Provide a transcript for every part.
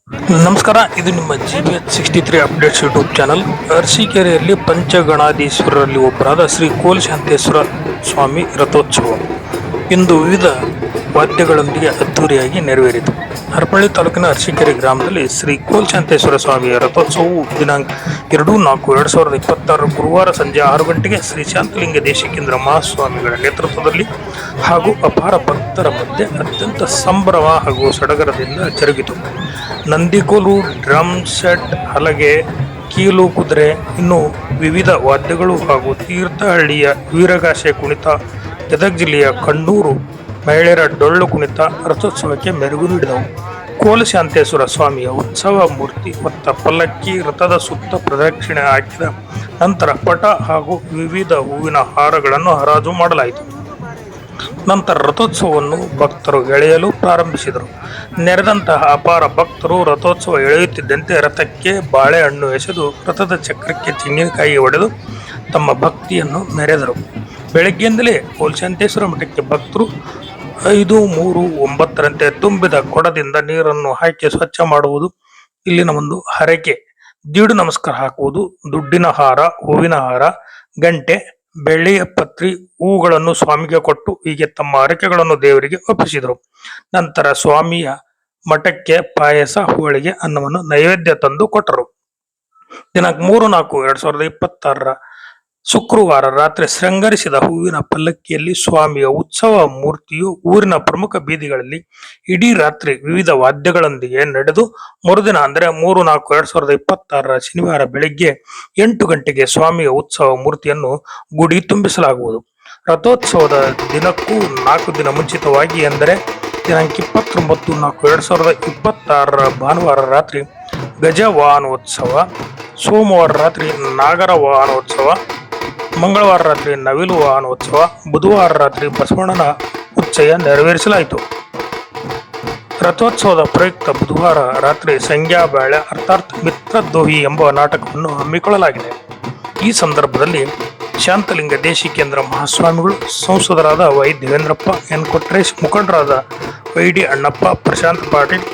ನಮಸ್ಕಾರ, ಇದು ನಿಮ್ಮ GBH63 ಅಪ್ಡೇಟ್ಸ್ ಯೂಟ್ಯೂಬ್ ಚಾನಲ್. ಅರಸೀಕೆರೆಯಲ್ಲಿ ಪಂಚಗಣಾಧೀಶ್ವರರಲ್ಲಿ ಒಬ್ಬರಾದ ಶ್ರೀ ಕೋಲಶಾಂತೇಶ್ವರ ಸ್ವಾಮಿ ರಥೋತ್ಸವ ಇಂದು ವಿವಿಧ ವಾದ್ಯಗಳೊಂದಿಗೆ ಅದ್ದೂರಿಯಾಗಿ ನೆರವೇರಿತು. ಹರಪಳ್ಳಿ ತಾಲೂಕಿನ ಅರಸೀಕೆರೆ ಗ್ರಾಮದಲ್ಲಿ ಶ್ರೀ ಕೋಲಶಾಂತೇಶ್ವರ ಸ್ವಾಮಿಯ ರಥೋತ್ಸವವು ದಿನಾಂಕ 2/4/2026 ಗುರುವಾರ ಸಂಜೆ 6 ಗಂಟೆಗೆ ಶ್ರೀ ಶಾಂತಲಿಂಗ ದೇಶಿಕೇಂದ್ರ ಮಹಾಸ್ವಾಮಿಗಳ ನೇತೃತ್ವದಲ್ಲಿ ಹಾಗೂ ಅಪಾರ ಭಕ್ತರ ಮಧ್ಯೆ ಅತ್ಯಂತ ಸಂಭ್ರಮ ಹಾಗೂ ಸಡಗರದಿಂದ ಜರುಗಿತು. ನಂದಿಕೋಲು, ಡ್ರಮ್ ಸೆಟ್, ಹಲಗೆ, ಕೀಲು ಕುದುರೆ, ಇನ್ನು ವಿವಿಧ ವಾದ್ಯಗಳು ಹಾಗೂ ತೀರ್ಥಹಳ್ಳಿಯ ವೀರಗಾಸೆ ಕುಣಿತ, ಗದಗ ಜಿಲ್ಲೆಯ ಕಣ್ಣೂರು ಮಹಿಳೆಯರ ಡೊಳ್ಳು ಕುಣಿತ ರಥೋತ್ಸವಕ್ಕೆ ಮೆರುಗು ನೀಡಿದವು. ಕೋಲಶಾಂತೇಶ್ವರ ಸ್ವಾಮಿಯ ಉತ್ಸವ ಮೂರ್ತಿ ಹೊತ್ತ ಪಲ್ಲಕ್ಕಿ ರಥದ ಸುತ್ತ ಪ್ರದಕ್ಷಿಣೆ ಹಾಕಿದ ನಂತರ ಪಟ ಹಾಗೂ ವಿವಿಧ ಹೂವಿನ ಹಾರಗಳನ್ನು ಹರಾಜು ಮಾಡಲಾಯಿತು. ನಂತರ ರಥೋತ್ಸವವನ್ನು ಭಕ್ತರು ಎಳೆಯಲು ಪ್ರಾರಂಭಿಸಿದರು. ನೆರೆದಂತಹ ಅಪಾರ ಭಕ್ತರು ರಥೋತ್ಸವ ಎಳೆಯುತ್ತಿದ್ದಂತೆ ರಥಕ್ಕೆ ಬಾಳೆಹಣ್ಣು ಎಸೆದು ರಥದ ಚಕ್ರಕ್ಕೆ ತೆಂಗಿನಕಾಯಿ ಹೊಡೆದು ತಮ್ಮ ಭಕ್ತಿಯನ್ನು ಮೆರೆದರು. ಬೆಳಗ್ಗೆಯಿಂದಲೇ ಕೋಲಶಾಂತೇಶ್ವರ ಮಠಕ್ಕೆ ಭಕ್ತರು 5-3-9ರಂತೆ ತುಂಬಿದ ಕೊಡದಿಂದ ನೀರನ್ನು ಹಾಕಿ ಸ್ವಚ್ಛ ಮಾಡುವುದು, ಇಲ್ಲಿನ ಒಂದು ಹರಕೆ, ದೀಡು ನಮಸ್ಕಾರ ಹಾಕುವುದು, ದುಡ್ಡಿನ ಹಾರ, ಹೂವಿನ ಹಾರ, ಗಂಟೆ, ಬೆಳ್ಳಿಯ ಪತ್ರಿ, ಹೂಗಳನ್ನು ಸ್ವಾಮಿಗೆ ಕೊಟ್ಟು ಹೀಗೆ ತಮ್ಮ ಹರಕೆಗಳನ್ನು ದೇವರಿಗೆ ಒಪ್ಪಿಸಿದರು. ನಂತರ ಸ್ವಾಮಿಯ ಮಠಕ್ಕೆ ಪಾಯಸ, ಹೋಳಿಗೆ, ಅನ್ನವನ್ನು ನೈವೇದ್ಯ ತಂದು ಕೊಟ್ಟರು. ದಿನಾಂಕ 3/4/2026 ಶುಕ್ರವಾರ ರಾತ್ರಿ ಶೃಂಗರಿಸಿದ ಹೂವಿನ ಪಲ್ಲಕ್ಕಿಯಲ್ಲಿ ಸ್ವಾಮಿಯ ಉತ್ಸವ ಮೂರ್ತಿಯು ಊರಿನ ಪ್ರಮುಖ ಬೀದಿಗಳಲ್ಲಿ ಇಡೀ ರಾತ್ರಿ ವಿವಿಧ ವಾದ್ಯಗಳೊಂದಿಗೆ ನಡೆದು ಮರುದಿನ ಅಂದರೆ 3/4/2026 ಶನಿವಾರ ಬೆಳಗ್ಗೆ 8 ಗಂಟೆಗೆ ಸ್ವಾಮಿಯ ಉತ್ಸವ ಮೂರ್ತಿಯನ್ನು ಗುಡಿ ತುಂಬಿಸಲಾಗುವುದು. ರಥೋತ್ಸವದ ದಿನಕ್ಕೂ 4 ದಿನ ಮುಂಚಿತವಾಗಿ ಎಂದರೆ ದಿನಾಂಕ 29/4/2026 ಭಾನುವಾರ ರಾತ್ರಿ ಗಜ ವಾಹನೋತ್ಸವ, ಸೋಮವಾರ ರಾತ್ರಿ ನಾಗರ ವಾಹನೋತ್ಸವ, ಮಂಗಳವಾರ ರಾತ್ರಿ ನವಿಲು ವಾಹನೋತ್ಸವ, ಬುಧವಾರ ರಾತ್ರಿ ಬಸವಣ್ಣನ ಉತ್ಸವ ನೆರವೇರಿಸಲಾಯಿತು. ರಥೋತ್ಸವದ ಪ್ರಯುಕ್ತ ಬುಧವಾರ ರಾತ್ರಿ ಸಂಗ್ಯಾಬಾಳ್ಯ ಅರ್ಥಾತ್ ಮಿತ್ರದ್ರೋಹಿ ಎಂಬ ನಾಟಕವನ್ನು ಹಮ್ಮಿಕೊಳ್ಳಲಾಗಿದೆ. ಈ ಸಂದರ್ಭದಲ್ಲಿ ಶಾಂತಲಿಂಗ ದೇಶಿಕೇಂದ್ರ ಮಹಾಸ್ವಾಮಿಗಳು, ಸಂಸದರಾದ ವೈ ದೇವೇಂದ್ರಪ್ಪ, ಎನ್ ಕೊಟ್ರೇಶ್, ಮುಖಂಡರಾದ YD Annappa, Prashant Patil,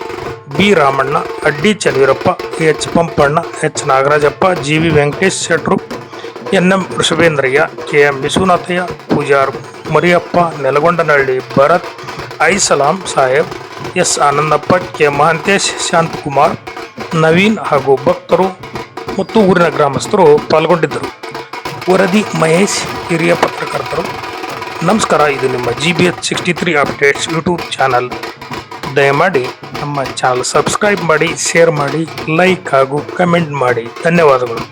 B Ramanna, Addi Chalaveerappa, H Pampanna, H Nagarajappa, G V. Venkatesh Shetru, N M. Vrishabhendraiah, K M. Vishwanathaiah, Pujar Mariyappa, Nelagondanahalli Bharat, I Salam Saheb, S Anandappa, K Mahantesh, Shantakumar, Naveen ಹಾಗೂ ಭಕ್ತರು ಮತ್ತು ಊರಿನ ಗ್ರಾಮಸ್ಥರು ಪಾಲ್ಗೊಂಡಿದ್ದರು. ವರದಿ ಮಹೇಶ್, ಹಿರಿಯ ಪತ್ರಕರ್ತರು. ನಮಸ್ಕಾರ, ಇದು ನಿಮ್ಮ GBH63 ಅಪ್ಡೇಟ್ಸ್ ಯೂಟ್ಯೂಬ್ ಚಾನಲ್. ದಯಮಾಡಿ ನಮ್ಮ ಚಾನಲ್ ಸಬ್ಸ್ಕ್ರೈಬ್ ಮಾಡಿ, ಶೇರ್ ಮಾಡಿ, ಲೈಕ್ ಹಾಗೂ ಕಮೆಂಟ್ ಮಾಡಿ. ಧನ್ಯವಾದಗಳು.